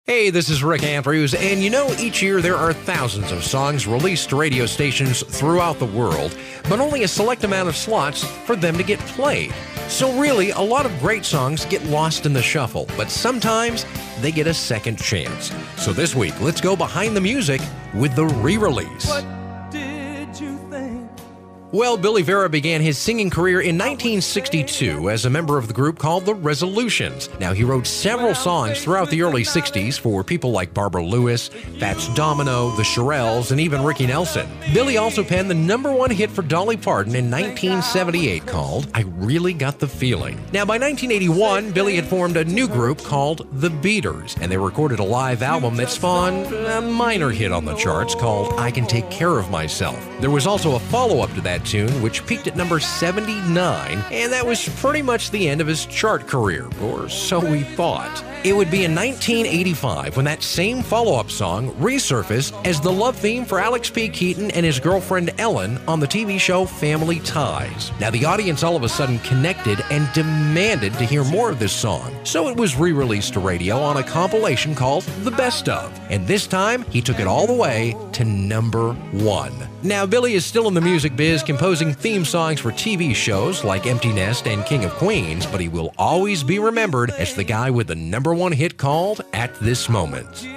Hey, this is Rick Andrews, and you know, each year there are thousands of songs released to radio stations throughout the world, but only a select amount of slots for them to get played. So really, a lot of great songs get lost in the shuffle, but sometimes they get a second chance. So this week, let's go behind the music with the re-release. What did you think? Well, Billy Vera began his singing career in 1962 as a member of the group called the Resolutions. Now, he wrote several songs throughout the early 60s for people like Barbara Lewis, Fats Domino, the Shirelles, and even Ricky Nelson. Billy also penned the #1 hit for Dolly Parton in 1978 called I Really Got the Feeling. Now, by 1981, Billy had formed a new group called The Beaters, and they recorded a live album that spawned a minor hit on the charts called I Can Take Care of Myself. There was also a follow-up to that tune, which peaked at number 79, and that was pretty much the end of his chart career, or so we thought. It would be in 1985 when that same follow-up song resurfaced as the love theme for Alex P. Keaton and his girlfriend Ellen on the TV show Family Ties. Now, the audience all of a sudden connected and demanded to hear more of this song, so it was re-released to radio on a compilation called The Best Of, and this time he took it all the way to #1. Now, Billy is still in the music biz, composing theme songs for TV shows like Empty Nest and King of Queens, but he will always be remembered as the guy with the #1 hit called At This Moment.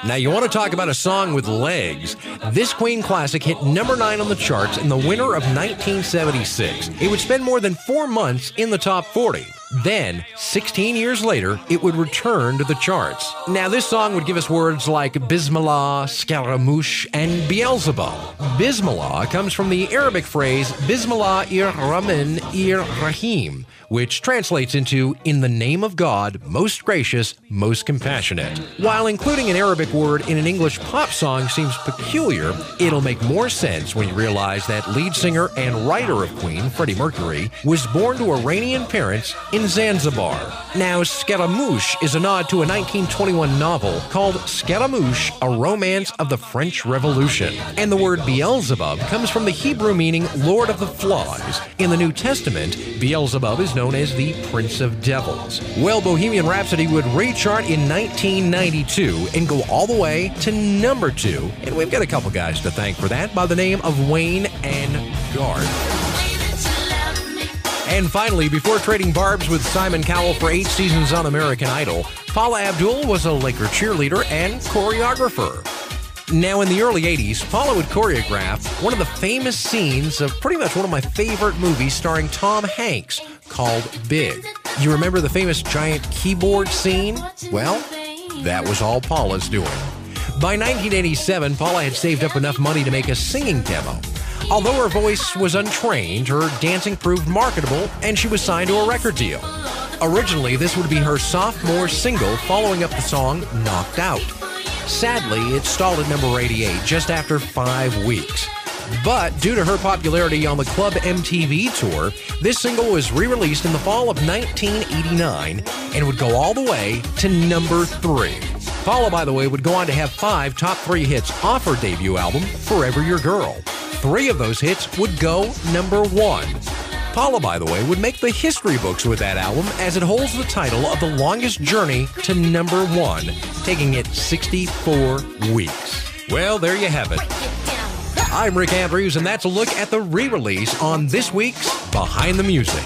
Now, you want to talk about a song with legs? This Queen classic hit #9 on the charts in the winter of 1976. It would spend more than 4 months in the top 40. Then, 16 years later, it would return to the charts. Now, this song would give us words like Bismillah, Scaramouche, and Beelzebub. Bismillah comes from the Arabic phrase Bismillah ir-Rahman ir-Rahim, which translates into, in the name of God, most gracious, most compassionate. While including an Arabic word in an English pop song seems peculiar, it'll make more sense when you realize that lead singer and writer of Queen, Freddie Mercury, was born to Iranian parents in Zanzibar. Now, Scaramouche is a nod to a 1921 novel called Scaramouche, A Romance of the French Revolution. And the word Beelzebub comes from the Hebrew meaning Lord of the Flies. In the New Testament, Beelzebub is known as the Prince of Devils. Well, Bohemian Rhapsody would re-chart in 1992 and go all the way to #2. And we've got a couple guys to thank for that by the name of Wayne and Garth. And finally, before trading barbs with Simon Cowell for 8 seasons on American Idol, Paula Abdul was a Laker cheerleader and choreographer. Now, in the early 80s, Paula would choreograph one of the famous scenes of pretty much one of my favorite movies starring Tom Hanks called Big. You remember the famous giant keyboard scene? Well, that was all Paula's doing. By 1987, Paula had saved up enough money to make a singing demo. Although her voice was untrained, her dancing proved marketable, and she was signed to a record deal. Originally, this would be her sophomore single following up the song Knocked Out. Sadly, it stalled at number 88 just after 5 weeks. But due to her popularity on the Club MTV tour, this single was re-released in the fall of 1989 and would go all the way to #3. Paula, by the way, would go on to have 5 top 3 hits off her debut album, Forever Your Girl. 3 of those hits would go #1. Paula, by the way, would make the history books with that album as it holds the title of the longest journey to #1, taking it 64 weeks. Well, there you have it. I'm Rick Andrews, and that's a look at the re-release on this week's Behind the Music.